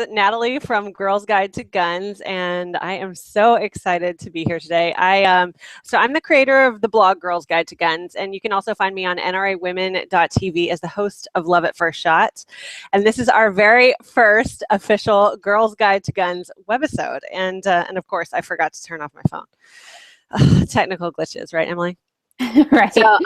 Natalie from Girls Guide to Guns, and I am so excited to be here today. So I'm the creator of the blog Girls Guide to Guns, and you can also find me on nrawomen.tv as the host of Love at First Shot. And this is our very first official Girls Guide to Guns webisode. And of course, I forgot to turn off my phone. Technical glitches, right, Emily? Right. So,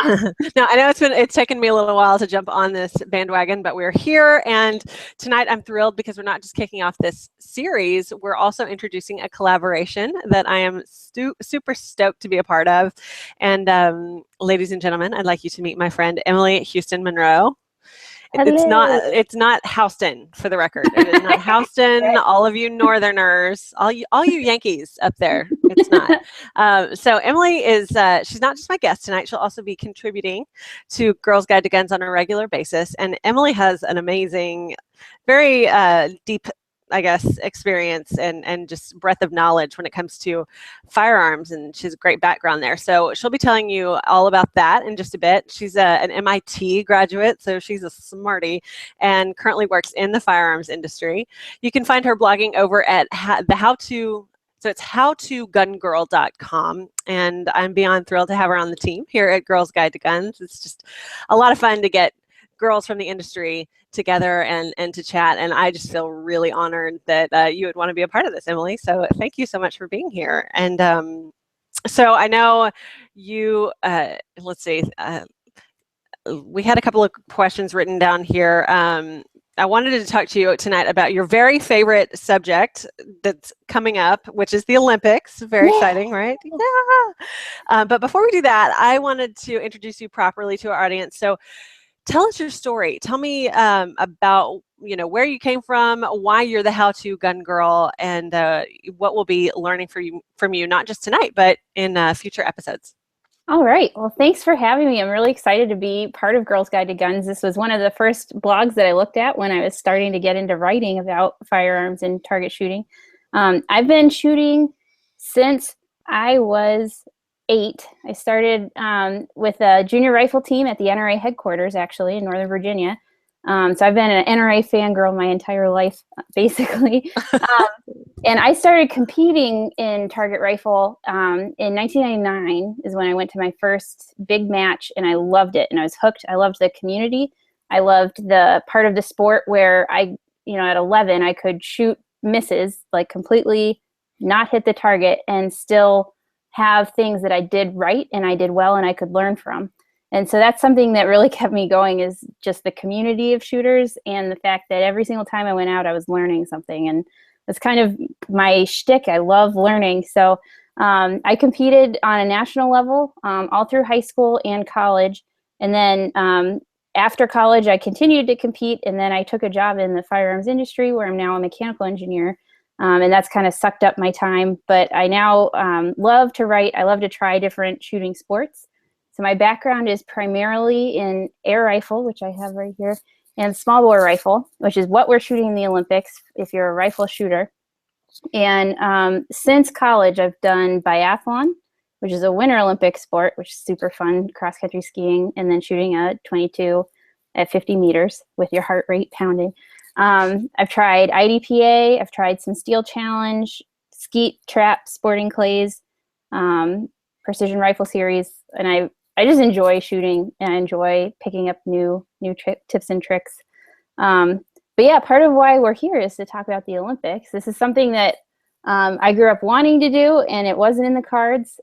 now I know it's taken me a little while to jump on this bandwagon, but we're here, and tonight I'm thrilled because we're not just kicking off this series, we're also introducing a collaboration that I am super stoked to be a part of. And ladies and gentlemen, I'd like you to meet my friend Emily Houston Monroe. It's not Houston, for the record. It is not Houston. Right. All of you Northerners, all you Yankees up there. It's not. So Emily is she's not just my guest tonight. She'll also be contributing to Girls Guide to Guns on a regular basis. And Emily has an amazing, very deep, I guess, experience and just breadth of knowledge when it comes to firearms, and she has a great background there. So she'll be telling you all about that in just a bit. She's an MIT graduate, so she's a smarty and currently works in the firearms industry. You can find her blogging over at So it's howtogungirl.com, and I'm beyond thrilled to have her on the team here at Girls Guide to Guns. It's just a lot of fun to get girls from the industry together and to chat, and I just feel really honored that you would want to be a part of this, Emily. So thank you so much for being here. And so I know you, let's see, we had a couple of questions written down here. I wanted to talk to you tonight about your very favorite subject that's coming up, which is the Olympics. Very exciting, right? Yeah. But before we do that, I wanted to introduce you properly to our audience. So tell us your story. Tell me about, where you came from, why you're the How-To Gun Girl, and what we'll be learning from you, not just tonight, but in future episodes. All right. Well, thanks for having me. I'm really excited to be part of Girls Guide to Guns. This was one of the first blogs that I looked at when I was starting to get into writing about firearms and target shooting. I've been shooting since I was 8. I started with a junior rifle team at the NRA headquarters, actually, in Northern Virginia. So I've been an NRA fangirl my entire life, basically. And I started competing in target rifle in 1999 is when I went to my first big match, and I loved it, and I was hooked. I loved the community. I loved the part of the sport where at 11, I could shoot misses, like completely not hit the target, and still have things that I did right and I did well and I could learn from. And so that's something that really kept me going, is just the community of shooters and the fact that every single time I went out, I was learning something. And that's kind of my shtick. I love learning. So I competed on a national level all through high school and college. And then after college, I continued to compete. And then I took a job in the firearms industry where I'm now a mechanical engineer. And that's kind of sucked up my time. But I now love to write. I love to try different shooting sports. So my background is primarily in air rifle, which I have right here, and small bore rifle, which is what we're shooting in the Olympics if you're a rifle shooter. And since college, I've done biathlon, which is a Winter Olympic sport, which is super fun, cross-country skiing, and then shooting a 22 at 50 meters with your heart rate pounding. I've tried IDPA, I've tried some steel challenge, skeet, trap, sporting clays, precision rifle series, and I just enjoy shooting, and I enjoy picking up new tips and tricks. But yeah, part of why we're here is to talk about the Olympics. This is something that I grew up wanting to do, and it wasn't in the cards,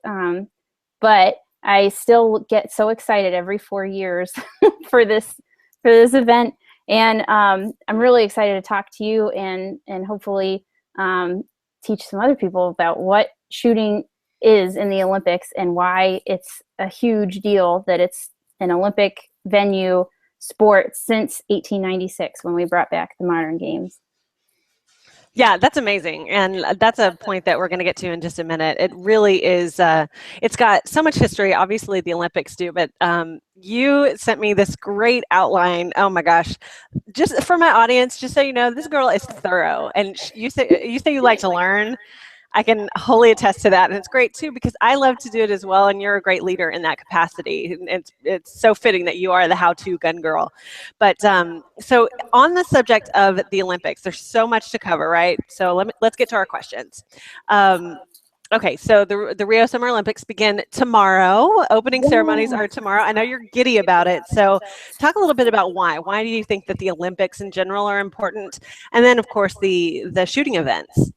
but I still get so excited every 4 years for this event. And I'm really excited to talk to you and hopefully teach some other people about what shooting is in the Olympics and why it's a huge deal that it's an Olympic venue sport since 1896 when we brought back the modern games. Yeah, that's amazing. And that's a point that we're going to get to in just a minute. It really is, it's got so much history. Obviously, the Olympics do, but you sent me this great outline. Oh my gosh. Just for my audience, just so you know, this girl is thorough. And you say you like to learn. I can wholly attest to that, and it's great too because I love to do it as well, and you're a great leader in that capacity. And it's so fitting that you are the how-to gun girl. But so on the subject of the Olympics, there's so much to cover, right? So let's get to our questions. Okay, so the Rio Summer Olympics begin tomorrow. Opening ceremonies are tomorrow. I know you're giddy about it. So talk a little bit about why. Why do you think that the Olympics in general are important? And then, of course, the shooting events.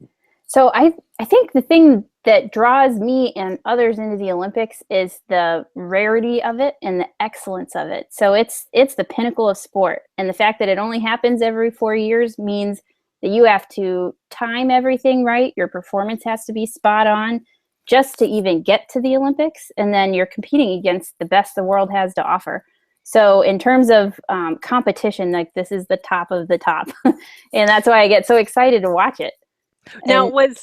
So I think the thing that draws me and others into the Olympics is the rarity of it and the excellence of it. So it's the pinnacle of sport. And the fact that it only happens every 4 years means that you have to time everything right. Your performance has to be spot on just to even get to the Olympics. And then you're competing against the best the world has to offer. So in terms of competition, like this is the top of the top. And that's why I get so excited to watch it. Now, was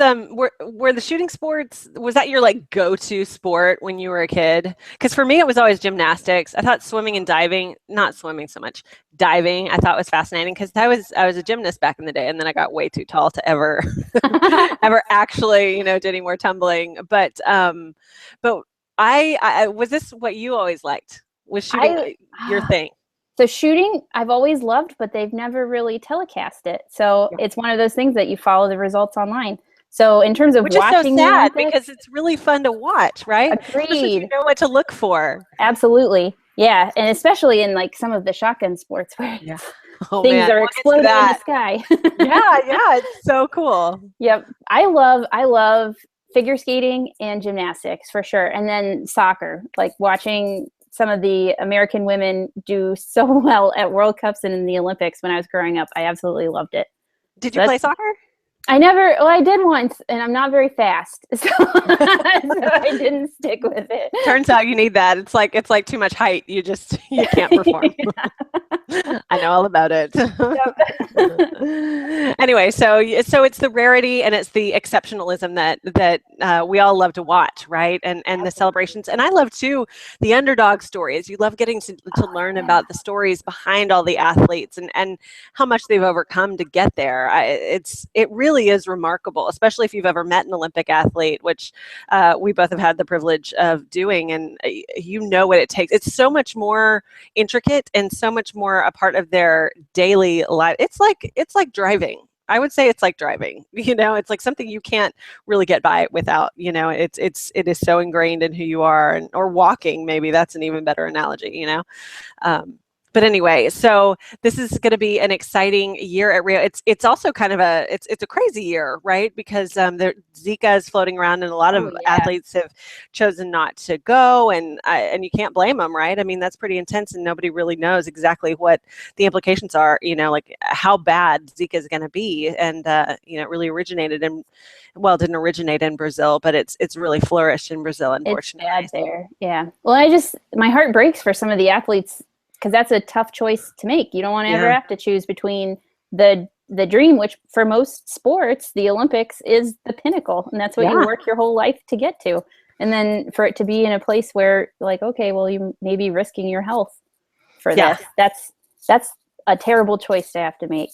were the shooting sports, was that your like go-to sport when you were a kid? Because for me, it was always gymnastics. I thought swimming and diving, not swimming so much, diving, I thought was fascinating because I was a gymnast back in the day, and then I got way too tall to ever ever actually, do any more tumbling. But I was this what you always liked? Was shooting your thing? So shooting, I've always loved, but they've never really telecast it. So it's one of those things that you follow the results online. So in terms of Which watching, is so sad because it's really fun to watch, right? Agreed. Especially if you know what to look for. Absolutely, yeah, and especially in like some of the shotgun sports where things are exploding in the sky. yeah, it's so cool. Yep, I love figure skating and gymnastics for sure, and then soccer, like watching some of the American women do so well at World Cups and in the Olympics when I was growing up. I absolutely loved it. Did you play soccer? I did once, and I'm not very fast, so I didn't stick with it. Turns out you need that. It's like too much height. You can't perform. I know all about it. Anyway, so it's the rarity and it's the exceptionalism that we all love to watch, right? And the celebrations. And I love too the underdog stories. You love getting to learn about the stories behind all the athletes and how much they've overcome to get there. It really is remarkable, especially if you've ever met an Olympic athlete, which we both have had the privilege of doing, and you know what it takes. It's so much more intricate and so much more a part of their daily life. It's like driving. I would say it's like driving. It's like something you can't really get by without. It is so ingrained in who you are, or walking. Maybe that's an even better analogy. But anyway, so this is going to be an exciting year at Rio. It's also kind of it's a crazy year, right? Because Zika is floating around, and a lot of athletes have chosen not to go, and you can't blame them, right? I mean, that's pretty intense, and nobody really knows exactly what the implications are. Like how bad Zika is going to be, and it really originated in. Well, it didn't originate in Brazil, but it's really flourished in Brazil, unfortunately. It's bad there, yeah. Well, my heart breaks for some of the athletes, because that's a tough choice to make. You don't want to ever have to choose between the dream, which for most sports, the Olympics is the pinnacle, and that's what you work your whole life to get to. And then for it to be in a place where, like, okay, well, you may be risking your health for this. That's a terrible choice to have to make.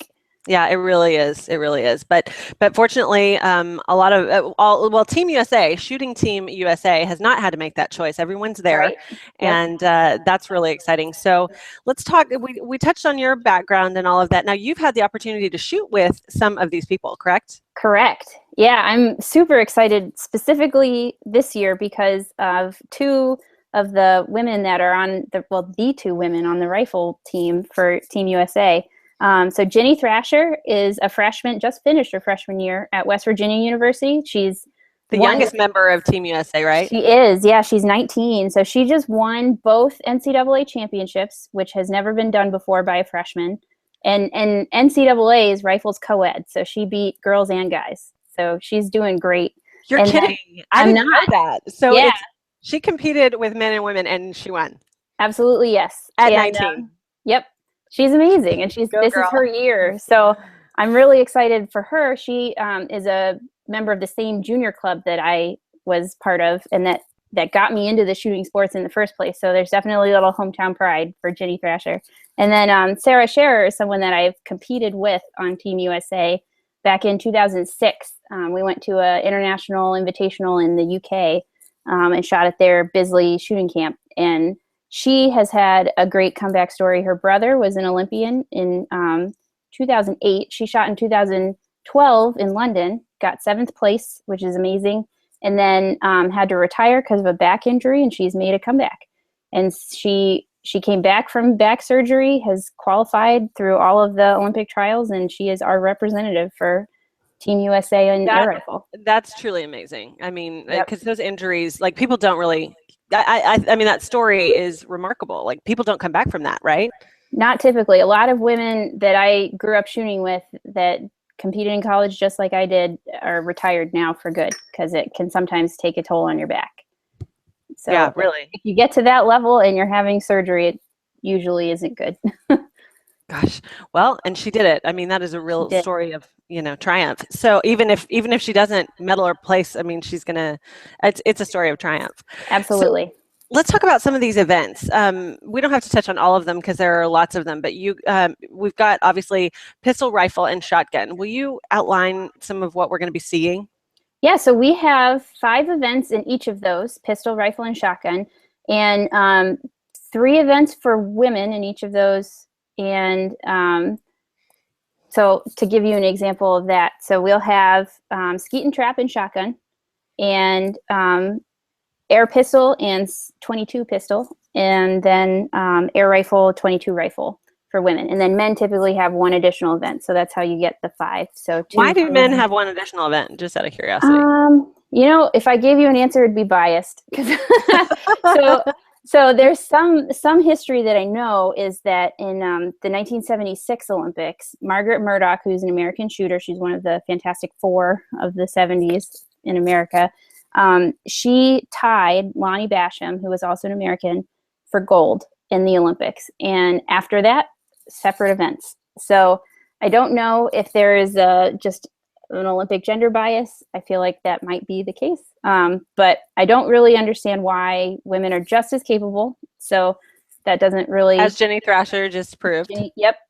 Yeah, it really is. It really is. But fortunately, a lot of Team USA, Shooting Team USA, has not had to make that choice. Everyone's there, right. And that's really exciting. So let's talk. We touched on your background and all of that. Now you've had the opportunity to shoot with some of these people, correct? Correct. Yeah, I'm super excited specifically this year because of two of the women that are on the two women on the rifle team for Team USA. So Jenny Thrasher is a freshman, just finished her freshman year at West Virginia University. She's the youngest member of Team USA, right? She is, yeah, she's 19. So she just won both NCAA championships, which has never been done before by a freshman. And NCAA is rifles co-ed, so she beat girls and guys. So she's doing great. You're kidding. I didn't know that. So she competed with men and women, and she won. Absolutely, yes. At 19. Yep. She's amazing, and this is her year. So I'm really excited for her. She is a member of the same junior club that I was part of, and that got me into the shooting sports in the first place. So there's definitely a little hometown pride for Jenny Thrasher. And then Sarah Scherer is someone that I've competed with on Team USA back in 2006. We went to an international invitational in the UK and shot at their Bisley shooting camp. And she has had a great comeback story. Her brother was an Olympian in 2008. She shot in 2012 in London, got 7th place, which is amazing, and then had to retire because of a back injury, and she's made a comeback. And she came back from back surgery, has qualified through all of the Olympic trials, and she is our representative for Team USA in air rifle. That's truly amazing. I mean, because those injuries, like, people don't really, I mean, that story is remarkable. Like, people don't come back from that, right? Not typically. A lot of women that I grew up shooting with that competed in college just like I did are retired now for good, because it can sometimes take a toll on your back. So yeah, really. If you get to that level and you're having surgery, it usually isn't good. Gosh, well, and she did it. I mean, that is a real story of, triumph. So even if she doesn't medal or place, I mean, it's a story of triumph. Absolutely. So let's talk about some of these events. We don't have to touch on all of them because there are lots of them, but we've got obviously pistol, rifle, and shotgun. Will you outline some of what we're going to be seeing? Yeah, so we have 5 events in each of those, pistol, rifle, and shotgun, and 3 events for women in each of those. And so to give you an example of that, so we'll have skeet and trap and shotgun, and air pistol and 22 pistol, and then air rifle, 22 rifle for women. And then men typically have 1 additional event. So that's how you get the 5. So why do men have 1 additional event? Just out of curiosity. If I gave you an answer, it'd be biased. So there's some history that I know is that in the 1976 Olympics, Margaret Murdoch, who's an American shooter, she's one of the Fantastic Four of the 70s in America, she tied Lonnie Basham, who was also an American, for gold in the Olympics. And after that, separate events. So I don't know if there is just an Olympic gender bias. I feel like that might be the case. But I don't really understand why women are just as capable. So that doesn't really... As Jenny Thrasher just proved.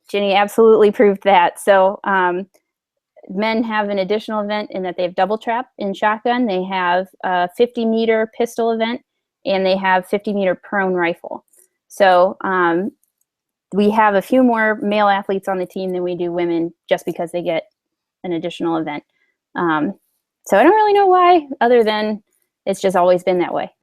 Jenny absolutely proved that. So men have an additional event in that they have double trap in shotgun. They have a 50-meter pistol event, and they have 50-meter prone rifle. So we have a few more male athletes on the team than we do women, just because they get an additional event. So I don't really know why, other than it's just always been that way.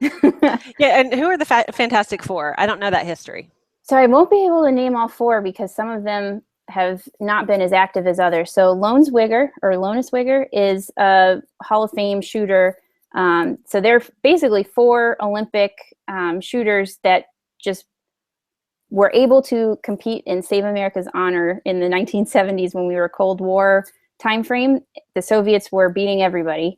Yeah, and who are the Fantastic Four? I don't know that history. So I won't be able to name all 4 because some of them have not been as active as others. So Lonus Wigger is a Hall of Fame shooter. So they're basically 4 Olympic shooters that just were able to compete and save America's honor in the 1970s when we were Cold War time frame. The Soviets were beating everybody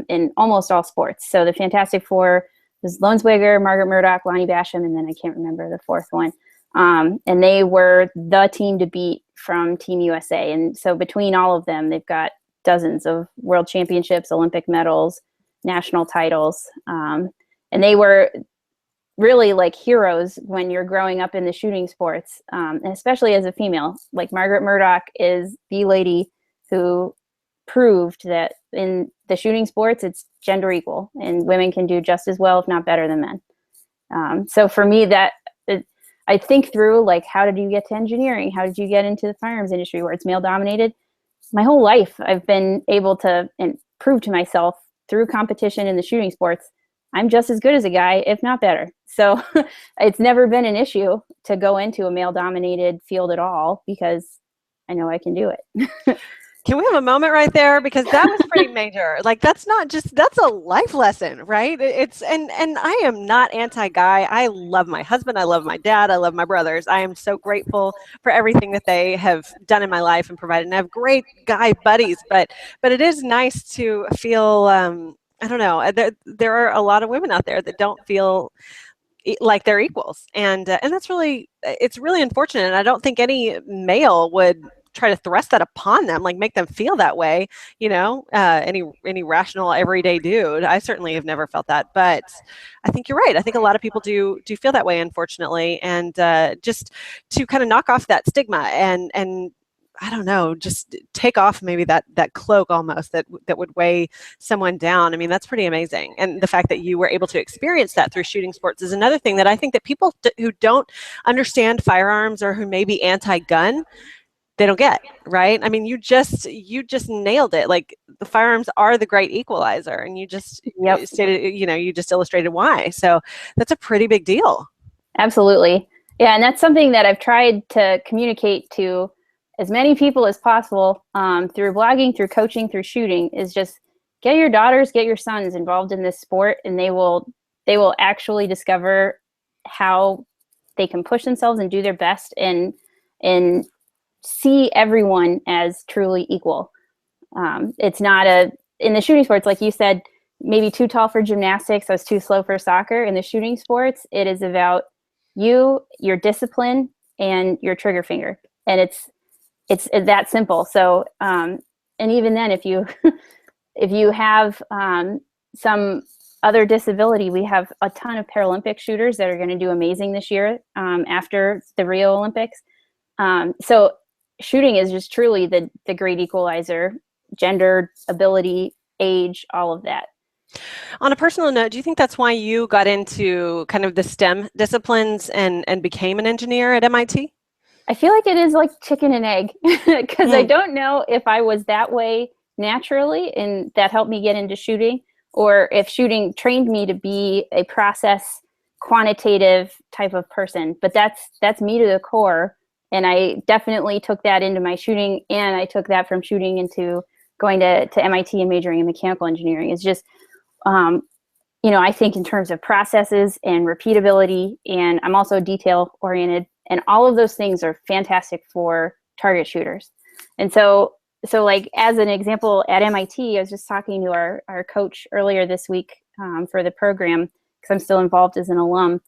in almost all sports. So the Fantastic Four was Lonus Wigger, Margaret Murdoch, Lonnie Basham, and then I can't remember the 4th one. And they were the team to beat from Team USA. And so between all of them, they've got dozens of world championships, Olympic medals, national titles. And they were really like heroes when you're growing up in the shooting sports, and especially as a female. Like Margaret Murdoch is the lady who proved that in the shooting sports, it's gender equal, and women can do just as well, if not better than men. So for me, I think through, like, how did you get to engineering? How did you get into the firearms industry where it's male dominated? My whole life, I've been able to prove to myself through competition in the shooting sports, I'm just as good as a guy, if not better. So it's never been an issue to go into a male dominated field at all, because I know I can do it. Can we have a moment right there? Because that was pretty major. Like, that's a life lesson, right? And I am not anti-guy. I love my husband. I love my dad. I love my brothers. I am so grateful for everything that they have done in my life and provided. And I have great guy buddies, but it is nice to feel, I don't know, there are a lot of women out there that don't feel like they're equals. And that's it's really unfortunate. And I don't think any male would try to thrust that upon them, like make them feel that way, any rational everyday dude. I certainly have never felt that, but I think you're right. I think a lot of people do feel that way, unfortunately. And just to kind of knock off that stigma and I don't know, just take off maybe that cloak almost that would weigh someone down. I mean, that's pretty amazing. And the fact that you were able to experience that through shooting sports is another thing that I think that people who don't understand firearms or who may be anti-gun, they don't get, right? I mean, you just nailed it. Like, the firearms are the great equalizer, and you just stated, you just illustrated why. So that's a pretty big deal. Absolutely. Yeah, and that's something that I've tried to communicate to as many people as possible, through blogging, through coaching, through shooting, is just get your daughters, get your sons involved in this sport, and they will actually discover how they can push themselves and do their best, and see everyone as truly equal. It's not in the shooting sports, like you said, maybe too tall for gymnastics, I was too slow for soccer. In the shooting sports, it is about you, your discipline, and your trigger finger. And it's that simple. So, and even then, if you if you have some other disability, we have a ton of Paralympic shooters that are going to do amazing this year, after the Rio Olympics. So shooting is just truly the great equalizer, gender, ability, age, all of that. On a personal note, do you think that's why you got into kind of the STEM disciplines and became an engineer at MIT? I feel like it is like chicken and egg, because I don't know if I was that way naturally and that helped me get into shooting, or if shooting trained me to be a process, quantitative type of person. But that's me to the core. And I definitely took that into my shooting, and I took that from shooting into going to MIT and majoring in mechanical engineering. It's just, I think in terms of processes and repeatability, and I'm also detail oriented, and all of those things are fantastic for target shooters. And so like, as an example, at MIT, I was just talking to our coach earlier this week, for the program, because I'm still involved as an alum.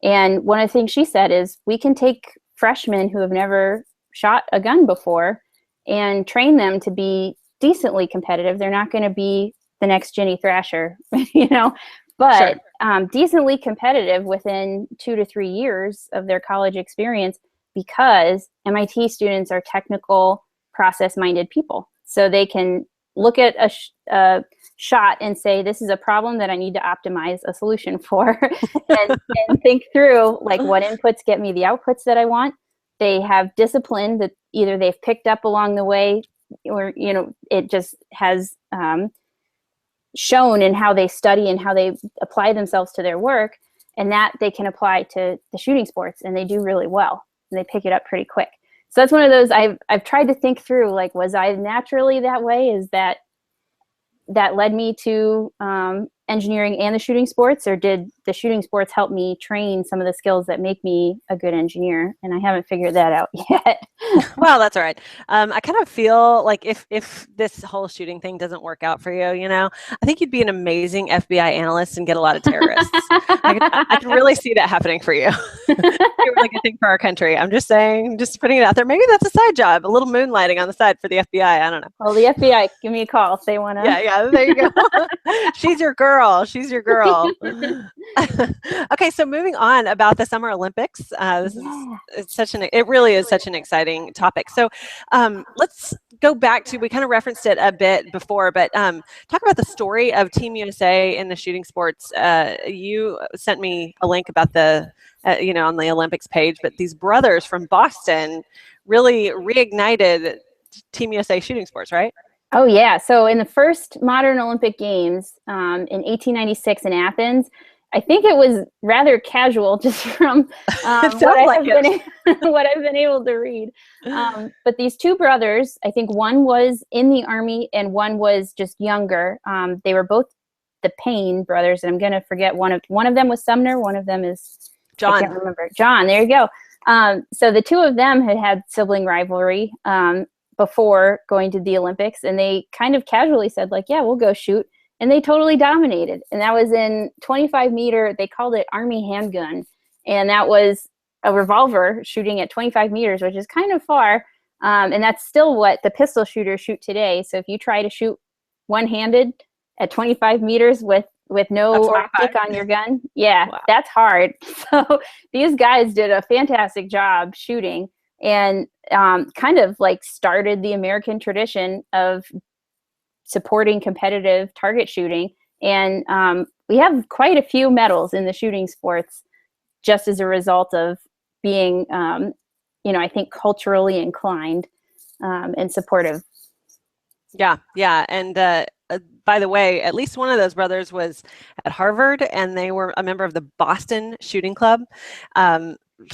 And one of the things she said is, we can take freshmen who have never shot a gun before and train them to be decently competitive. They're not going to be the next Ginny Thrasher, but sure. Decently competitive within 2 to 3 years of their college experience, because MIT students are technical, process-minded people. So they can look at a shot and say, this is a problem that I need to optimize a solution for, and think through, like, what inputs get me the outputs that I want. They have discipline that either they've picked up along the way, or, it just has shown in how they study and how they apply themselves to their work, and that they can apply to the shooting sports, and they do really well, and they pick it up pretty quick. So that's one of those I've tried to think through, like, was I naturally that way? Is that led me to engineering and the shooting sports, or did the shooting sports help me train some of the skills that make me a good engineer? And I haven't figured that out yet. Well, that's all right. I kind of feel like if this whole shooting thing doesn't work out for you, I think you'd be an amazing FBI analyst and get a lot of terrorists. I can really see that happening for you. You're a really good thing for our country. I'm just saying, just putting it out there. Maybe that's a side job, a little moonlighting on the side for the FBI. I don't know. Well, the FBI, give me a call if they want to. Yeah, there you go. She's your girl. She's your girl. Okay, so moving on about the Summer Olympics. It really is such an exciting topic. So let's go back to, we kind of referenced it a bit before, but talk about the story of Team USA in the shooting sports. You sent me a link about the, on the Olympics page, but these brothers from Boston really reignited Team USA shooting sports, right? Oh, yeah. So in the first modern Olympic Games in 1896 in Athens, I think it was rather casual, just from what I've been able to read. But these two brothers, I think one was in the Army and one was just younger. They were both the Payne brothers, and I'm going to forget one of them was Sumner. One of them is John. I can't remember. John. There you go. So the two of them had sibling rivalry before going to the Olympics, and they kind of casually said, like, yeah, we'll go shoot. And they totally dominated. And that was in 25 meter, they called it Army handgun. And that was a revolver shooting at 25 meters, which is kind of far. And that's still what the pistol shooters shoot today. So if you try to shoot one-handed at 25 meters with no optic on your gun, wow. That's hard. So these guys did a fantastic job shooting. and kind of like started the American tradition of supporting competitive target shooting. And we have quite a few medals in the shooting sports just as a result of being, I think, culturally inclined and supportive. Yeah, yeah. And by the way, at least one of those brothers was at Harvard, and they were a member of the Boston Shooting Club.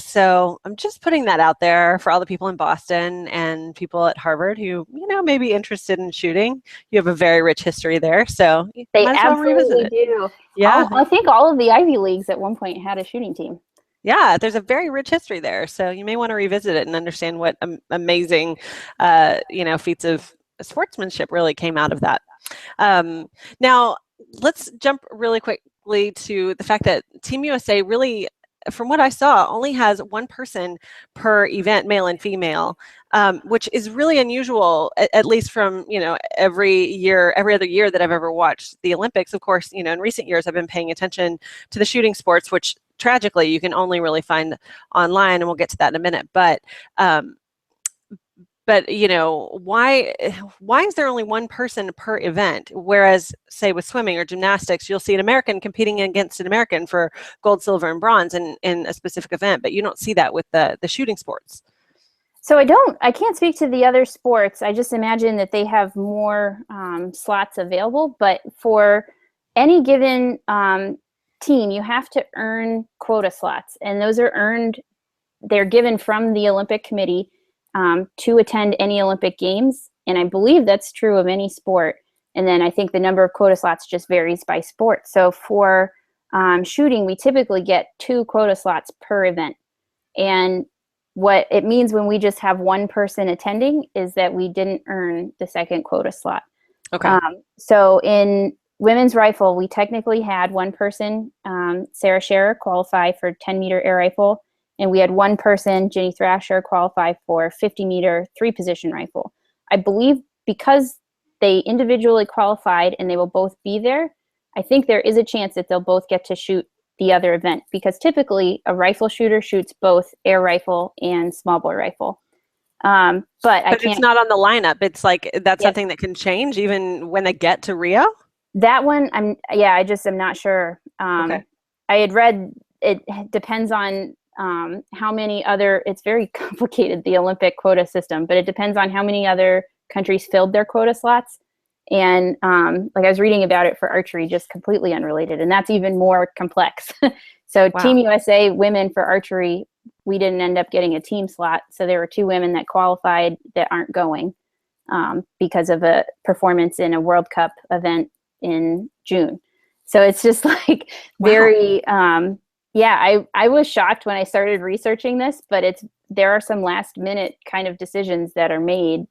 So I'm just putting that out there for all the people in Boston and people at Harvard who, may be interested in shooting. You have a very rich history there, so you They might as well revisit absolutely it. do. Yeah. I think all of the Ivy Leagues at one point had a shooting team. Yeah, there's a very rich history there, so you may want to revisit it and understand what amazing, feats of sportsmanship really came out of that. Now, let's jump really quickly to the fact that Team USA really, from what I saw, only has one person per event, male and female, which is really unusual, at least from, every other year that I've ever watched the Olympics. Of course, in recent years, I've been paying attention to the shooting sports, which tragically you can only really find online, and we'll get to that in a minute. But why is there only one person per event? Whereas, say, with swimming or gymnastics, you'll see an American competing against an American for gold, silver, and bronze in a specific event, but you don't see that with the shooting sports. So I can't speak to the other sports. I just imagine that they have more slots available. But for any given team, you have to earn quota slots, and those are earned. They're given from the Olympic Committee to attend any Olympic Games, and I believe that's true of any sport. And then I think the number of quota slots just varies by sport. So for shooting, we typically get 2 quota slots per event. And what it means when we just have one person attending is that we didn't earn the second quota slot. Okay. So in women's rifle, we technically had one person, Sarah Scherer, qualify for 10-meter air rifle. And we had one person, Ginny Thrasher, qualify for 50-meter 3-position rifle. I believe because they individually qualified and they will both be there, I think there is a chance that they'll both get to shoot the other event, because typically a rifle shooter shoots both air rifle and small bore rifle. But it's not on the lineup. It's like that's something that can change even when they get to Rio? That one, I'm not sure. Okay. I had read it depends on how many other, it's very complicated, the Olympic quota system, but it depends on how many other countries filled their quota slots. And like I was reading about it for archery, just completely unrelated, and that's even more complex. So wow. Team USA women for archery, we didn't end up getting a team slot. So there were 2 women that qualified that aren't going because of a performance in a World Cup event in June. So it's just like very, wow. I was shocked when I started researching this, but there are some last minute kind of decisions that are made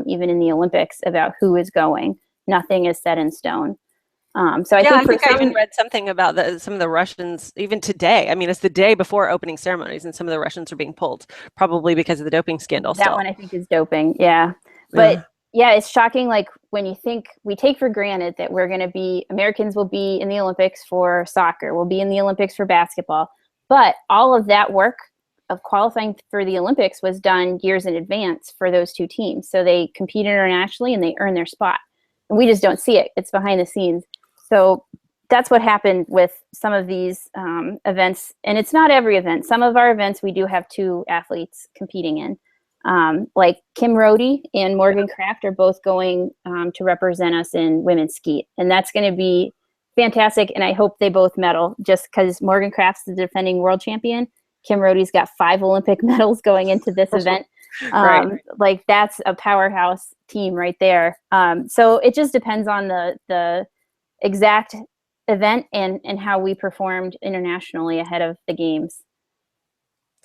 even in the Olympics about who is going. Nothing is set in stone. So I think I even read something about some of the Russians even today. I mean, it's the day before opening ceremonies, and some of the Russians are being pulled, probably because of the doping scandal. That one I think is doping. Yeah, but yeah, it's shocking. Like when you think, we take for granted that Americans will be in the Olympics for soccer, will be in the Olympics for basketball, but all of that work of qualifying for the Olympics was done years in advance for those 2 teams. So they compete internationally and they earn their spot. And we just don't see it. It's behind the scenes. So that's what happened with some of these events. And it's not every event. Some of our events, we do have 2 athletes competing in. Like Kim Rohde and Morgan Kraft are both going to represent us in women's skeet. And that's going to be fantastic. And I hope they both medal, just because Morgan Kraft's the defending world champion. Kim Rohde's got 5 Olympic medals going into this event. Right. Like that's a powerhouse team right there. So it just depends on the exact event and how we performed internationally ahead of the games.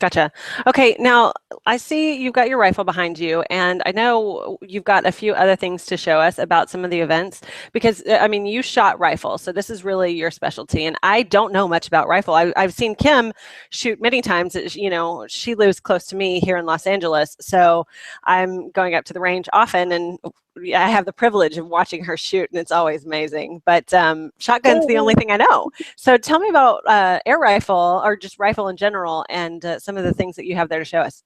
Gotcha. Okay, now I see you've got your rifle behind you, and I know you've got a few other things to show us about some of the events, because, I mean, you shot rifle, so this is really your specialty, and I don't know much about rifle. I've seen Kim shoot many times. You know, she lives close to me here in Los Angeles, so I'm going up to the range often, and I have the privilege of watching her shoot, and it's always amazing. But shotgun's the only thing I know. So tell me about air rifle, or just rifle in general, and some of the things that you have there to show us.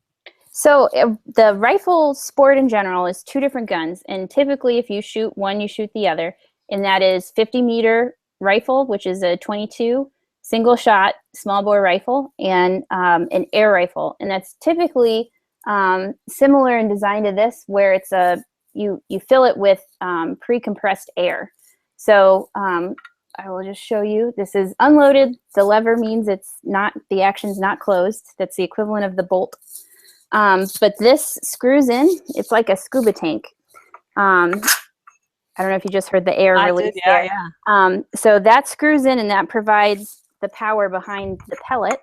So the rifle sport in general is two different guns, and typically if you shoot one, you shoot the other, and that is 50-meter rifle, which is a 22 single shot small bore rifle, and an air rifle, and that's typically similar in design to this, where it's you fill it with pre-compressed air. So I will just show you. This is unloaded. The lever means the action's not closed. That's the equivalent of the bolt. But this screws in. It's like a scuba tank. I don't know if you just heard the air release there. Yeah. So that screws in, and that provides the power behind the pellet.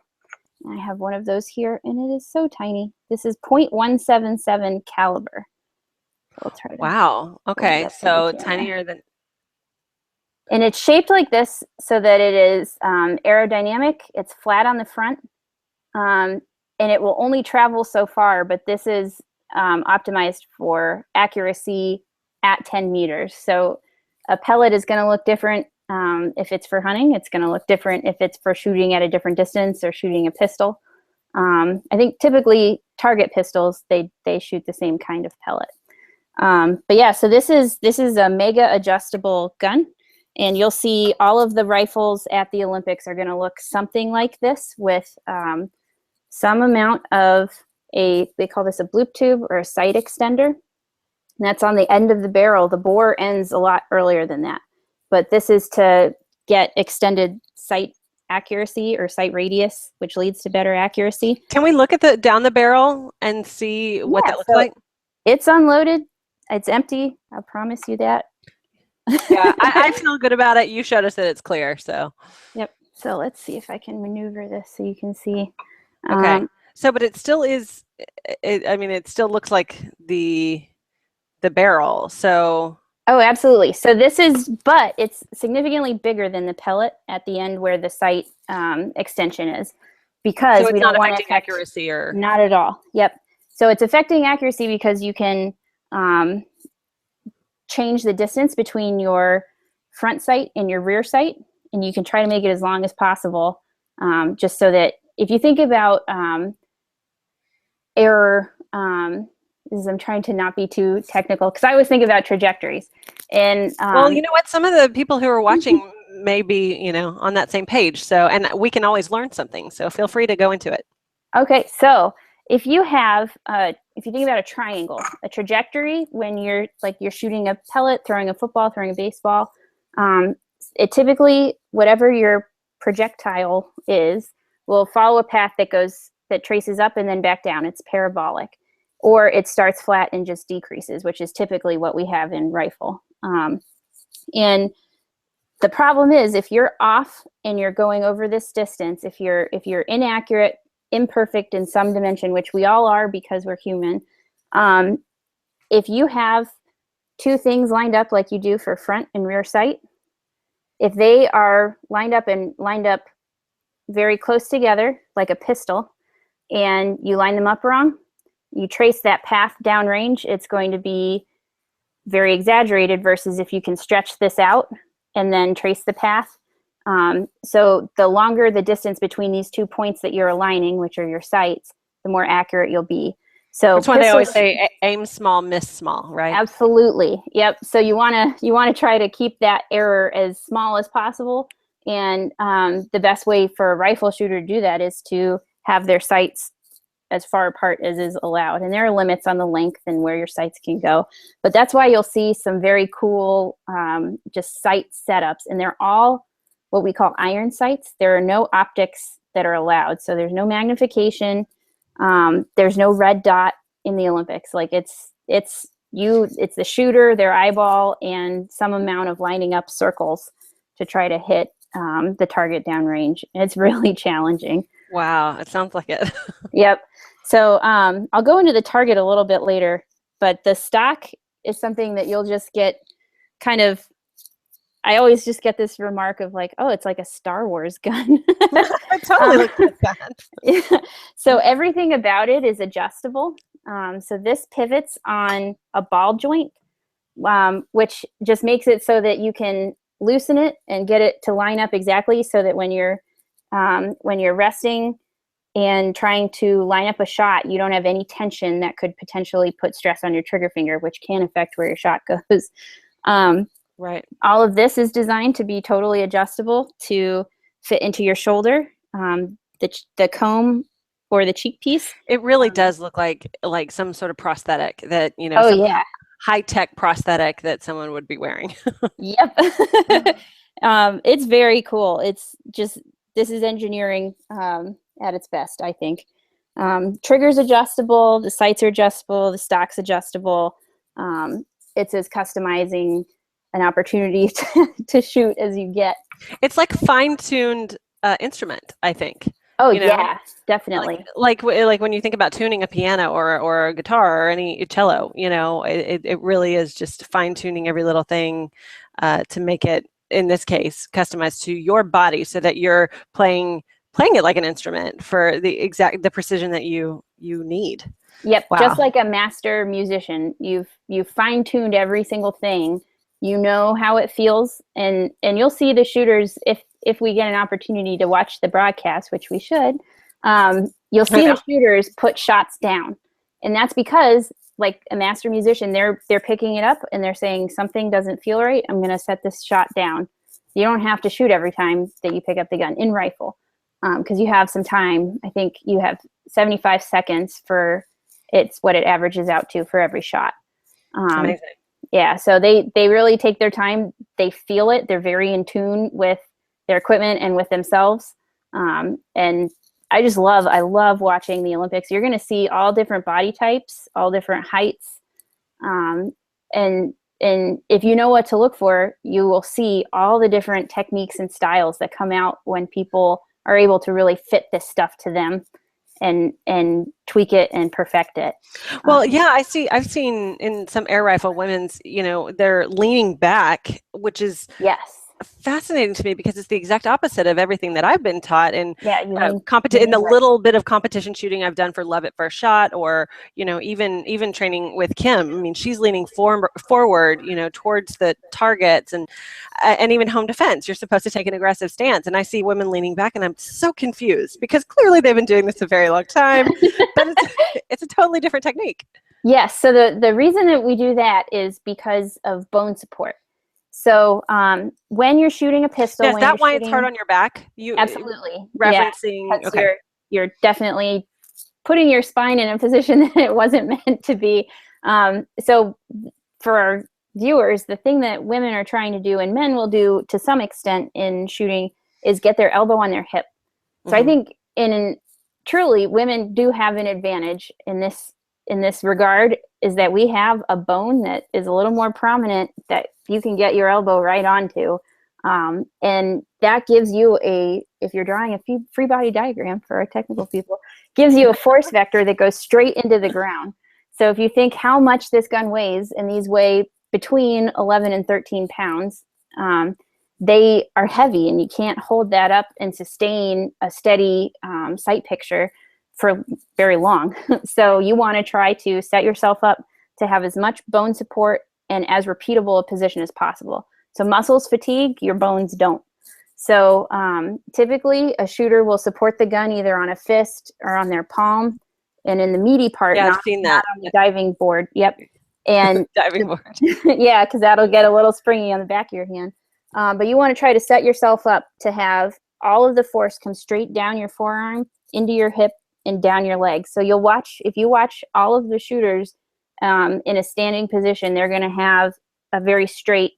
I have one of those here, and it is so tiny. This is .177 caliber. I'll try to. Wow. Okay. So tinier than. And it's shaped like this so that it is aerodynamic. It's flat on the front, and it will only travel so far. But this is optimized for accuracy at 10 meters. So a pellet is going to look different if it's for hunting. It's going to look different if it's for shooting at a different distance or shooting a pistol. I think typically target pistols, they shoot the same kind of pellet. But yeah, so this is a mega adjustable gun. And you'll see all of the rifles at the Olympics are going to look something like this, with some amount of they call this a bloop tube or a sight extender. And that's on the end of the barrel. The bore ends a lot earlier than that. But this is to get extended sight accuracy or sight radius, which leads to better accuracy. Can we look at down the barrel and see what that looks like? It's unloaded. It's empty. I promise you that. Yeah, I feel good about it. You showed us that it's clear, so. Yep. So let's see if I can maneuver this so you can see. Okay. So, but it still is. It still looks like the barrel. So. Oh, absolutely. So but it's significantly bigger than the pellet at the end where the sight extension is, because we don't want to affect accuracy or not at all. Yep. So it's affecting accuracy because you can change the distance between your front sight and your rear sight, and you can try to make it as long as possible, just so that if you think about error, I'm trying to not be too technical, because I always think about trajectories. And well, you know what? Some of the people who are watching may be, on that same page. So, and we can always learn something. So feel free to go into it. Okay. So if you think about a triangle, a trajectory, when you're shooting a pellet, throwing a football, throwing a baseball, it typically, whatever your projectile is, will follow a path that traces up and then back down. It's parabolic. Or it starts flat and just decreases, which is typically what we have in rifle. And the problem is, if you're off and you're going over this distance, if you're inaccurate, imperfect in some dimension, which we all are because we're human, if you have two things lined up like you do for front and rear sight, if they are lined up very close together like a pistol, and you line them up wrong, you trace that path downrange, it's going to be very exaggerated, versus if you can stretch this out and then trace the path. So the longer the distance between these 2 points that you're aligning, which are your sights, the more accurate you'll be. So that's why they always say aim small, miss small, right? Absolutely. Yep. So you want to try to keep that error as small as possible. And the best way for a rifle shooter to do that is to have their sights as far apart as is allowed. And there are limits on the length and where your sights can go. But that's why you'll see some very cool just sight setups. And they're all what we call iron sights. There are no optics that are allowed. So there's no magnification. There's no red dot in the Olympics. Like it's the shooter, their eyeball, and some amount of lining up circles to try to hit the target downrange. And it's really challenging. Wow, it sounds like it. Yep. So I'll go into the target a little bit later, but the stock is something that you'll just get kind of, I always just get this remark of like, oh, it's like a Star Wars gun. I totally look like that. Yeah. So everything about it is adjustable. So this pivots on a ball joint, which just makes it so that you can loosen it and get it to line up exactly, so that when you're resting and trying to line up a shot, you don't have any tension that could potentially put stress on your trigger finger, which can affect where your shot goes. Right. All of this is designed to be totally adjustable to fit into your shoulder, the comb or the cheek piece. It really does look like some sort of prosthetic that, Oh some yeah. high-tech prosthetic that someone would be wearing. Yep. It's very cool. It's just, this is engineering at its best, I think. Triggers adjustable, the sights are adjustable, the stock's adjustable. It's as customizing an opportunity to shoot as you get. It's like fine-tuned instrument, I think. Oh yeah, definitely. Like when you think about tuning a piano or a guitar or any cello, it really is just fine-tuning every little thing to make it, in this case, customized to your body so that you're playing it like an instrument for the precision that you need. Yep. Wow. Just like a master musician, you've fine-tuned every single thing. You know how it feels, and you'll see the shooters if we get an opportunity to watch the broadcast, which we should. You'll see the shooters put shots down, and that's because, like a master musician, they're picking it up and they're saying something doesn't feel right. I'm going to set this shot down. You don't have to shoot every time that you pick up the gun in rifle, because you have some time. I think you have 75 seconds for it's what it averages out to for every shot. Amazing. Yeah, so they really take their time. They feel it. They're very in tune with their equipment and with themselves. And I love watching the Olympics. You're going to see all different body types, all different heights. And if you know what to look for, you will see all the different techniques and styles that come out when people are able to really fit this stuff to them and tweak it and perfect it. Well, yeah, I've seen in some air rifle women's, they're leaning back, which is yes, fascinating to me because it's the exact opposite of everything that I've been taught. And yeah, in the little bit of competition shooting I've done for Love at First Shot, or even training with Kim. I mean, she's leaning forward, towards the targets, and even home defense. You're supposed to take an aggressive stance, and I see women leaning back, and I'm so confused because clearly they've been doing this a very long time, but it's a totally different technique. Yes. So the reason that we do that is because of bone support. So when you're shooting a pistol, is that why it's hard on your back? Absolutely referencing. Yeah, okay. You're definitely putting your spine in a position that it wasn't meant to be. So for our viewers, the thing that women are trying to do and men will do to some extent in shooting is get their elbow on their hip. So I think truly women do have an advantage in this regard, is that we have a bone that is a little more prominent that you can get your elbow right onto. And that gives you if you're drawing a free body diagram for our technical people, gives you a force vector that goes straight into the ground. So if you think how much this gun weighs, and these weigh between 11 and 13 pounds, they are heavy, and you can't hold that up and sustain a steady sight picture for very long. So you want to try to set yourself up to have as much bone support and as repeatable a position as possible. So muscles fatigue, your bones don't. So typically a shooter will support the gun either on a fist or on their palm, and in the meaty part, I've seen that. Not on the diving board. Yep. And diving board. Yeah, because that'll get a little springy on the back of your hand. But you want to try to set yourself up to have all of the force come straight down your forearm, into your hip, and down your leg. So if you watch all of the shooters in a standing position, they're going to have a very straight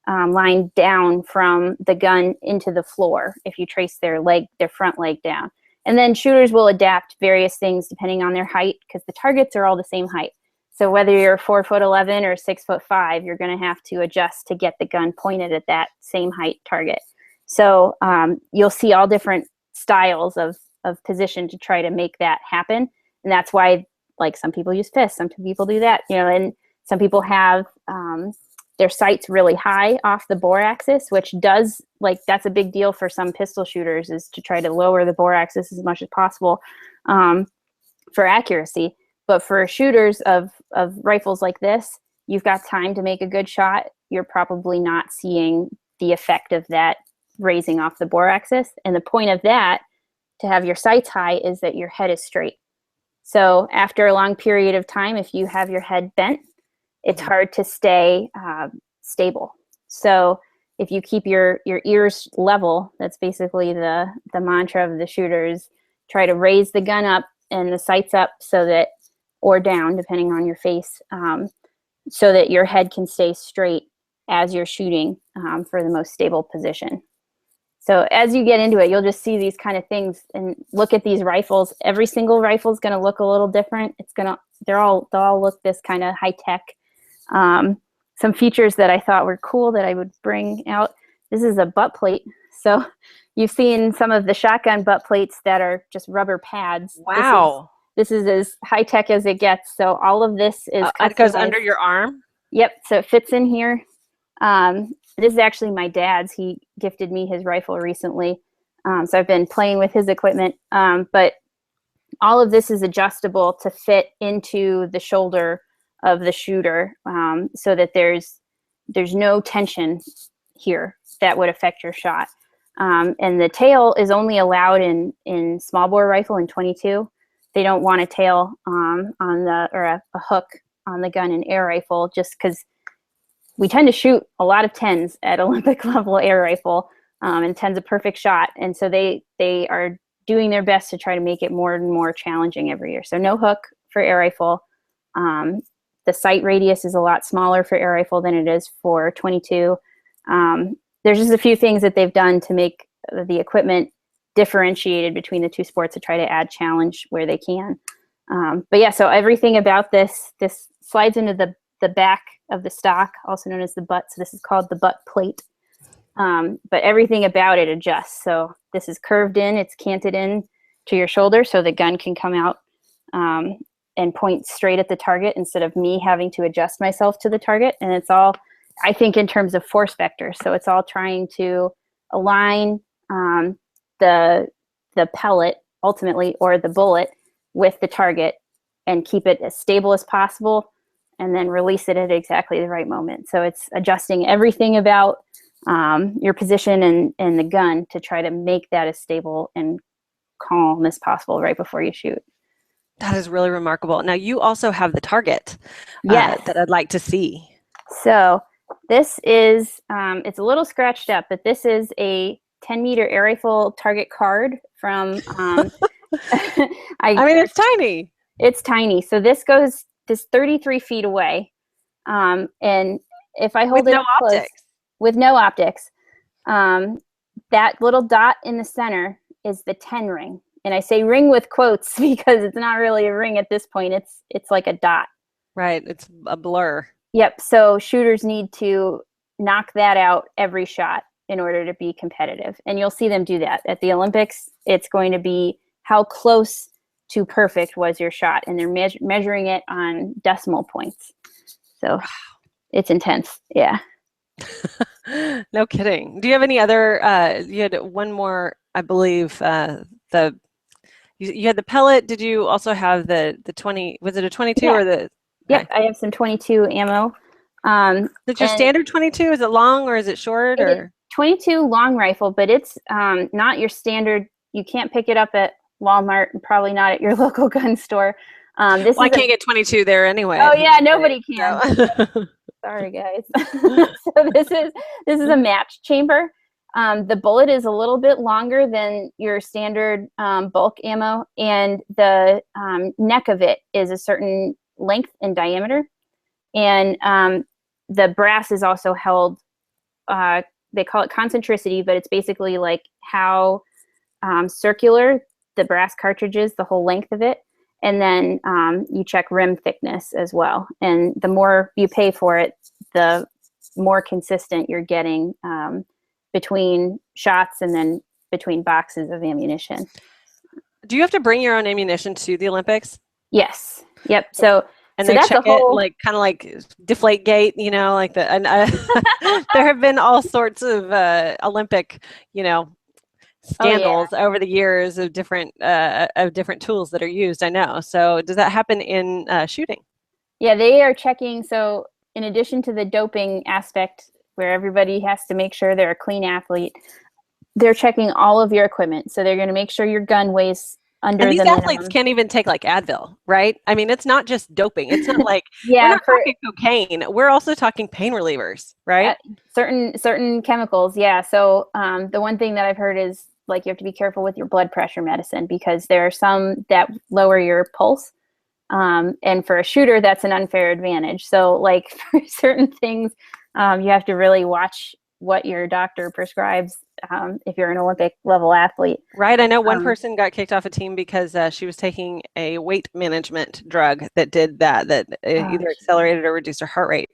line down from the gun into the floor if you trace their front leg down. And then shooters will adapt various things depending on their height, because the targets are all the same height. So whether you're 4'11" or 6'5", you're going to have to adjust to get the gun pointed at that same height target. So you'll see all different styles of position to try to make that happen. And that's why, like, some people use fists, some people do that, and some people have their sights really high off the bore axis, which that's a big deal for some pistol shooters, is to try to lower the bore axis as much as possible for accuracy. But for shooters of rifles like this, you've got time to make a good shot. You're probably not seeing the effect of that raising off the bore axis. And the point of that to have your sights high is that your head is straight. So after a long period of time, if you have your head bent, it's hard to stay stable. So if you keep your ears level, that's basically the mantra of the shooters. Try to raise the gun up and the sights up so that, or down, depending on your face, so that your head can stay straight as you're shooting for the most stable position. So as you get into it, you'll just see these kind of things and look at these rifles. Every single rifle is going to look a little different. They'll all look this kind of high tech. Some features that I thought were cool that I would bring out. This is a butt plate. So you've seen some of the shotgun butt plates that are just rubber pads. Wow. This is as high tech as it gets. So all of this is it goes under your arm? Yep. So it fits in here. This is actually my dad's. He gifted me his rifle recently. So I've been playing with his equipment. But all of this is adjustable to fit into the shoulder of the shooter, so that there's no tension here that would affect your shot. And the tail is only allowed in small bore rifle in 22. They don't want a tail or a hook on the gun in air rifle, just because we tend to shoot a lot of 10s at Olympic level air rifle, and 10's a perfect shot. And so they are doing their best to try to make it more and more challenging every year. So no hook for air rifle. The sight radius is a lot smaller for air rifle than it is for 22. There's just a few things that they've done to make the equipment differentiated between the two sports to try to add challenge where they can. But yeah, so everything about this slides into the back of the stock, also known as the butt. So this is called the butt plate. But everything about it adjusts. So this is curved in, it's canted in to your shoulder so the gun can come out and point straight at the target instead of me having to adjust myself to the target. And it's all, I think, in terms of force vector. So it's all trying to align the pellet ultimately, or the bullet, with the target and keep it as stable as possible, and then release it at exactly the right moment. So it's adjusting everything about your position and the gun to try to make that as stable and calm as possible right before you shoot. That is really remarkable. Now you also have the target that I'd like to see. So this is, it's a little scratched up, but this is a 10-meter air rifle target card from, I mean, it's tiny. It's tiny. So this 33 feet away. And if I hold it up close, with no optics, that little dot in the center is the 10 ring. And I say ring with quotes because it's not really a ring at this point. It's like a dot. Right. It's a blur. Yep. So shooters need to knock that out every shot in order to be competitive. And you'll see them do that. At the Olympics, it's going to be how close to perfect was your shot. And they're measuring it on decimal points. So it's intense. Yeah. No kidding. Do you have any other, you had one more, I believe, you had the pellet. Did you also have the 20, was it a 22 or the? Yep, I have some 22 ammo. Is your standard 22? Is it long or is it short? Or 22 long rifle, but it's not your standard. You can't pick it up at Walmart and probably not at your local gun store. I can't get 22 there anyway. Oh yeah, nobody can. So. Sorry guys. So this is a match chamber. The bullet is a little bit longer than your standard bulk ammo, and the neck of it is a certain length and diameter. And the brass is also held, they call it concentricity, but it's basically like how circular the brass cartridge is, the whole length of it. And then you check rim thickness as well. And the more you pay for it, the more consistent you're getting between shots and then between boxes of ammunition. Do you have to bring your own ammunition to the Olympics? Yes. Yep. So they check it like kind of like deflate gate, like the. And there have been all sorts of Olympic, scandals over the years of different tools that are used. I know. So does that happen in shooting? Yeah, they are checking. So in addition to the doping aspect, where everybody has to make sure they're a clean athlete, they're checking all of your equipment. So they're going to make sure your gun weighs under And these the athletes minimum. can't even take like Advil, right? I mean, it's not just doping. It's not like we're Yeah, not talking cocaine. We're also talking pain relievers, right? certain chemicals. Yeah. So the one thing that I've heard is like you have to be careful with your blood pressure medicine because there are some that lower your pulse. And for a shooter, that's an unfair advantage. So like for certain things, you have to really watch what your doctor prescribes if you're an Olympic level athlete. Right. I know one person got kicked off a team because she was taking a weight management drug that did that either accelerated or reduced her heart rate,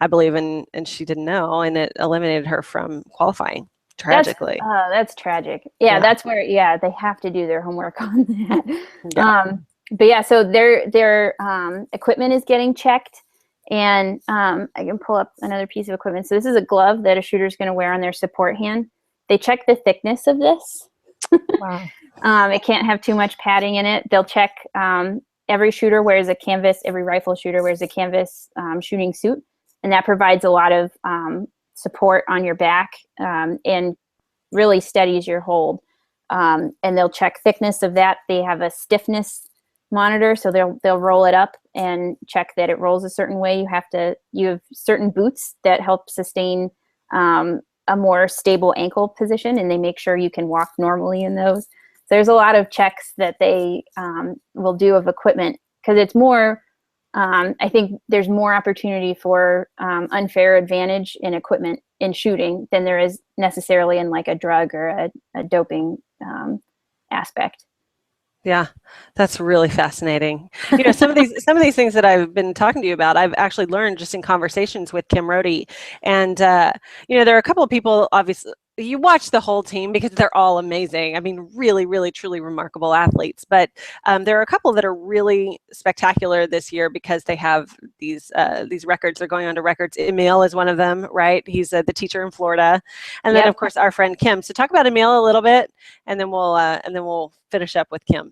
I believe, and she didn't know, and it eliminated her from qualifying. Tragically. That's tragic. Yeah, that's where they have to do their homework on that. Yeah. But yeah, so their equipment is getting checked, and I can pull up another piece of equipment. So this is a glove that a shooter is going to wear on their support hand. They check the thickness of this. Wow. It can't have too much padding in it. They'll check every shooter wears a canvas, every rifle shooter wears a canvas shooting suit, and that provides a lot of support on your back and really steadies your hold. And they'll check thickness of that. They have a stiffness monitor, so they'll roll it up and check that it rolls a certain way. You have certain boots that help sustain a more stable ankle position, and they make sure you can walk normally in those. So there's a lot of checks that they will do of equipment because it's more. I think there's more opportunity for unfair advantage in equipment in shooting than there is necessarily in like a drug or a doping aspect. Yeah, that's really fascinating. You know, some of these things that I've been talking to you about, I've actually learned just in conversations with Kim Rohde. And you know, there are a couple of people, obviously, you watch the whole team because they're all amazing. I mean, really, really, truly remarkable athletes. But there are a couple that are really spectacular this year because they have these records. They're going on to records. Emil is one of them, right? He's the teacher in Florida, and then of course our friend Kim. So talk about Emil a little bit, and then we'll finish up with Kim.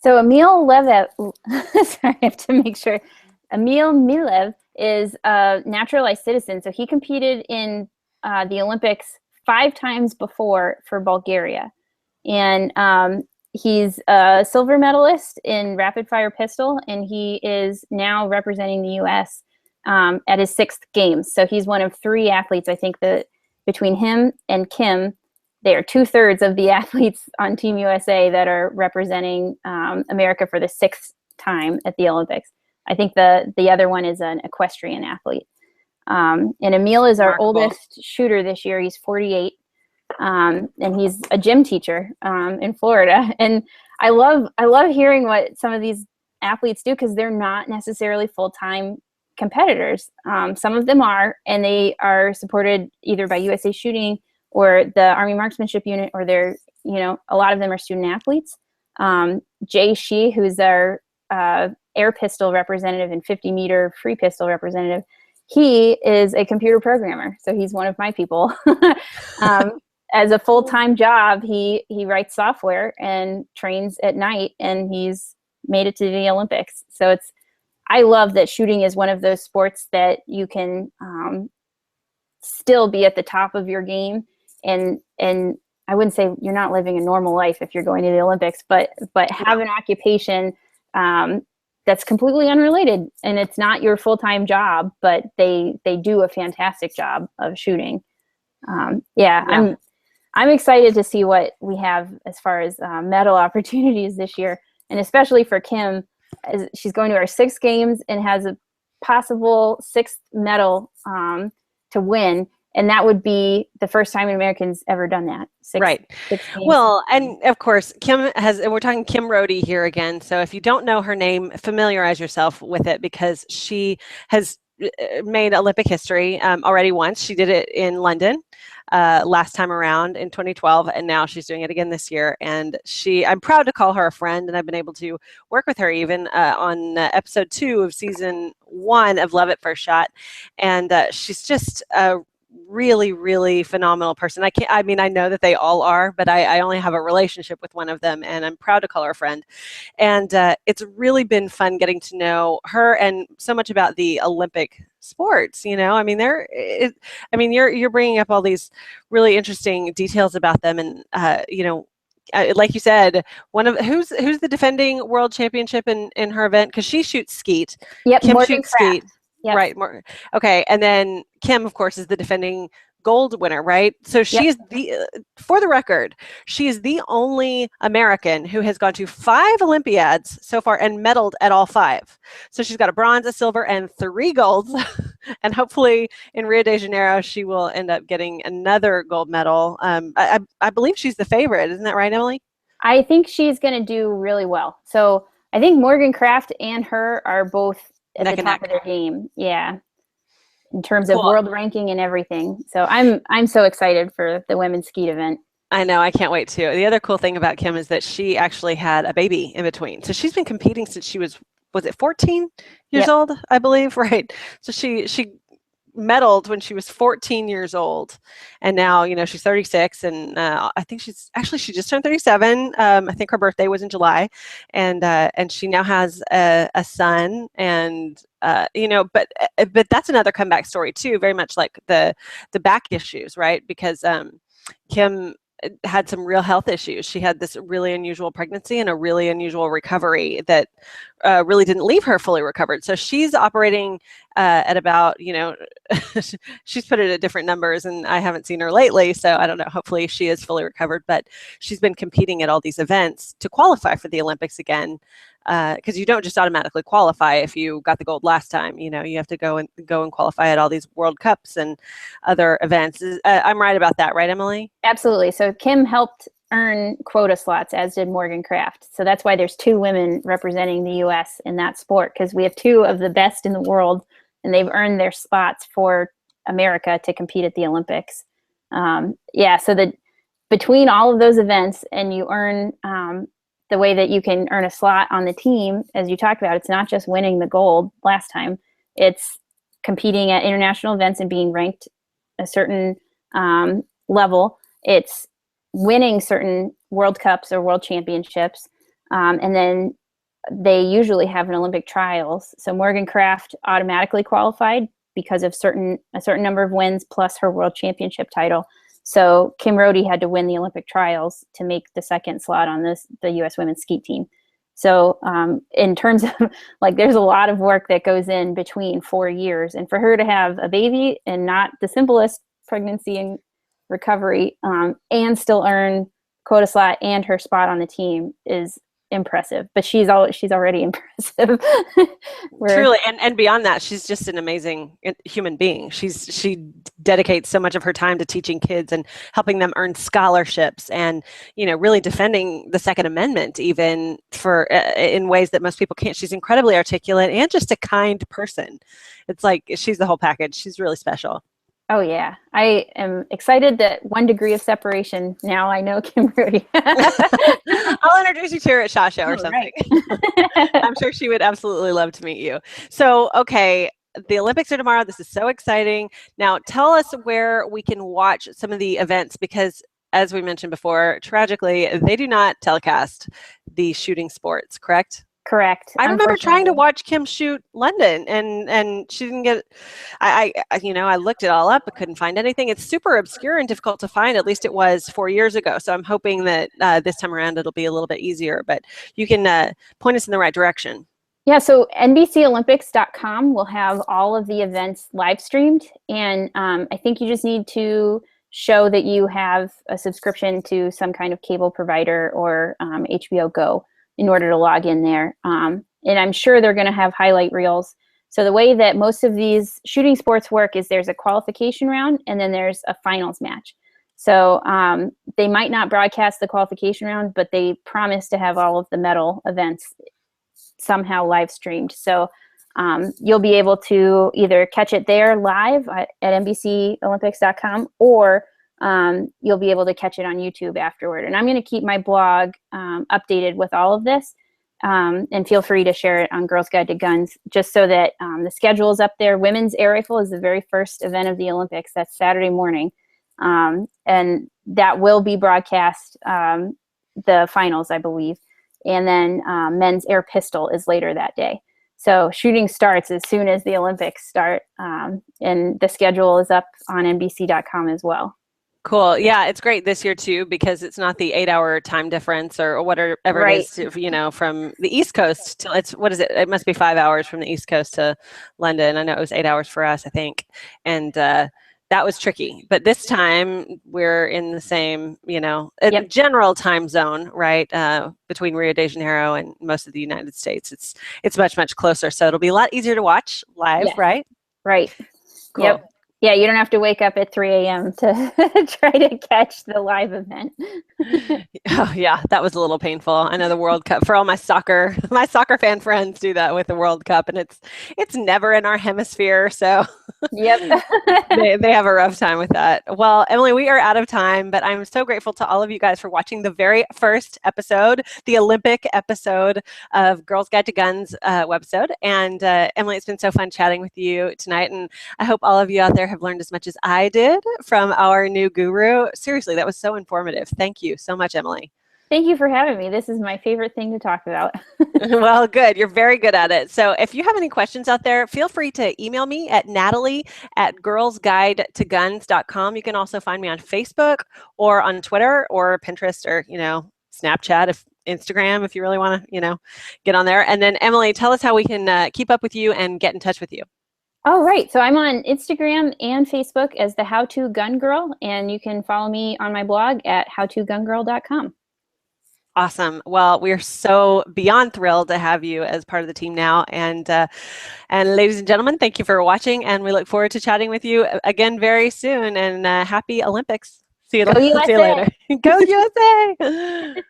So Emil Lev, sorry, I have to make sure. Emil Milev is a naturalized citizen. So he competed in the Olympics 5 times before for Bulgaria. And he's a silver medalist in rapid fire pistol, and he is now representing the U.S. At his 6th games. So he's one of 3 athletes, I think, that between him and Kim, they are 2/3 of the athletes on Team USA that are representing America for the 6th time at the Olympics. I think the other one is an equestrian athlete. And Emil is our oldest shooter this year. He's 48, and he's a gym teacher in Florida. And I love hearing what some of these athletes do because they're not necessarily full-time competitors. Some of them are, and they are supported either by USA Shooting or the Army Marksmanship Unit, or they're, you know, a lot of them are student athletes. Jay Shee, who's our air pistol representative and 50-meter free pistol representative, he is a computer programmer. So he's one of my people. As a full-time job, he writes software and trains at night, and he's made it to the Olympics. So I love that shooting is one of those sports that you can still be at the top of your game. And I wouldn't say you're not living a normal life if you're going to the Olympics, but have an occupation that's completely unrelated, and it's not your full-time job, but they do a fantastic job of shooting. I'm excited to see what we have as far as medal opportunities this year, and especially for Kim, as she's going to her 6 games and has a possible 6th medal to win. And that would be the first time an American's ever done that. 6 games. Well, and of course, Kim has, and we're talking Kim Rohde here again. So if you don't know her name, familiarize yourself with it because she has made Olympic history already once. She did it in London last time around in 2012, and now she's doing it again this year. And I'm proud to call her a friend, and I've been able to work with her even on episode 2 of season 1 of Love at First Shot. And she's just a really, really phenomenal person. I know that they all are, but I only have a relationship with one of them, and I'm proud to call her a friend. And it's really been fun getting to know her and so much about the Olympic sports. I mean, you're bringing up all these really interesting details about them, and like you said, who's the defending world championship in her event, because she shoots skeet. Yep, Kim Morgan shoots Kraft. skeet. Yep. Right. Okay. And then Kim, of course, is the defending gold winner, right? So she is for the record, she is the only American who has gone to 5 Olympiads so far and medaled at all 5. So she's got a bronze, a silver, and 3 golds. And hopefully in Rio de Janeiro, she will end up getting another gold medal. I believe she's the favorite. Isn't that right, Emily? I think she's going to do really well. So I think Morgan Kraft and her are both at the top of their game. Yeah. In terms of world ranking and everything. So I'm so excited for the women's skeet event. I know, I can't wait too. The other cool thing about Kim is that she actually had a baby in between. So she's been competing since she was it 14 years old, I believe, right? So she medaled when she was 14 years old, and now she's 36, and I think she just turned 37. I think her birthday was in July, and she now has a son, and but that's another comeback story too, very much like the back issues, right? Because Kim had some real health issues. She had this really unusual pregnancy and a really unusual recovery that really didn't leave her fully recovered. So she's operating at about, she's put it at different numbers, and I haven't seen her lately, so I don't know. Hopefully she is fully recovered, but she's been competing at all these events to qualify for the Olympics again, because you don't just automatically qualify if you got the gold last time. You have to go and qualify at all these World Cups and other events. I'm right about that, right, Emily? Absolutely. So Kim helped earn quota slots, as did Morgan Kraft. So that's why there's 2 women representing the U.S. in that sport, because we have 2 of the best in the world, and they've earned their spots for America to compete at the Olympics. So between all of those events, and you earn the way that you can earn a slot on the team, as you talked about, it's not just winning the gold last time. It's competing at international events and being ranked a certain level. It's winning certain World Cups or World Championships. And then they usually have an Olympic trials. So Morgan Kraft automatically qualified because of a certain number of wins plus her World Championship title. So Kim Rhode had to win the Olympic trials to make the second slot on the U.S. women's skeet team. So in terms of there's a lot of work that goes in between 4 years, and for her to have a baby and not the simplest pregnancy and recovery, and still earn quota slot and her spot on the team is impressive. But she's already impressive. Truly, and beyond that, she's just an amazing human being. She dedicates so much of her time to teaching kids and helping them earn scholarships, and really defending the Second Amendment, even for in ways that most people can't. She's incredibly articulate and just a kind person. It's like she's the whole package. She's really special. Oh yeah, I am excited that 1 degree of separation. Now I know Kim Rhode. I'll introduce you to her at SHOT Show or something. Right. I'm sure she would absolutely love to meet you. So, okay, the Olympics are tomorrow. This is so exciting. Now, tell us where we can watch some of the events, because as we mentioned before, tragically, they do not telecast the shooting sports, correct? Correct. I remember trying to watch Kim shoot London, and she didn't get. I looked it all up, but couldn't find anything. It's super obscure and difficult to find. At least it was 4 years ago. So I'm hoping that this time around it'll be a little bit easier. But you can point us in the right direction. Yeah. So NBCOlympics.com will have all of the events live streamed, and I think you just need to show that you have a subscription to some kind of cable provider or HBO Go in order to log in there. And I'm sure they're going to have highlight reels. So the way that most of these shooting sports work is there's a qualification round, and then there's a finals match. So they might not broadcast the qualification round, but they promise to have all of the medal events somehow live streamed. So you'll be able to either catch it there live at NBCOlympics.com, or you'll be able to catch it on YouTube afterward. And I'm going to keep my blog updated with all of this, and feel free to share it on Girls Guide to Guns, just so that the schedule is up there. Women's air rifle is the very first event of the Olympics. That's Saturday morning. And that will be broadcast, the finals, I believe. And then men's air pistol is later that day. So shooting starts as soon as the Olympics start, and the schedule is up on NBC.com as well. Cool. Yeah, it's great this year too because it's not the 8-hour time difference or whatever it is, from the East Coast till what is it? It must be 5 hours from the East Coast to London. I know it was 8 hours for us, I think, and that was tricky. But this time we're in the same, general time zone, right, between Rio de Janeiro and most of the United States. It's much closer, so it'll be a lot easier to watch live, right? Right. Cool. Yep. Yeah, you don't have to wake up at 3 a.m. to try to catch the live event. Oh, yeah, that was a little painful. I know the World Cup, for all my soccer fan friends do that with the World Cup, and it's never in our hemisphere, so yep. they have a rough time with that. Well, Emily, we are out of time, but I'm so grateful to all of you guys for watching the very first episode, the Olympic episode of Girls Guide to Guns webisode. And Emily, it's been so fun chatting with you tonight, and I hope all of you out there have learned as much as I did from our new guru. Seriously, that was so informative. Thank you so much, Emily. Thank you for having me. This is my favorite thing to talk about. Well, good. You're very good at it. So if you have any questions out there, feel free to email me at natalie@girlsguidetoguns.com. You can also find me on Facebook or on Twitter or Pinterest or, Snapchat, Instagram, if you really want to, get on there. And then Emily, tell us how we can keep up with you and get in touch with you. Oh, right. So I'm on Instagram and Facebook as the How To Gun Girl, and you can follow me on my blog at howtogungirl.com. Awesome. Well, we're so beyond thrilled to have you as part of the team now. And ladies and gentlemen, thank you for watching, and we look forward to chatting with you again very soon. And happy Olympics. See you later. USA. Go USA.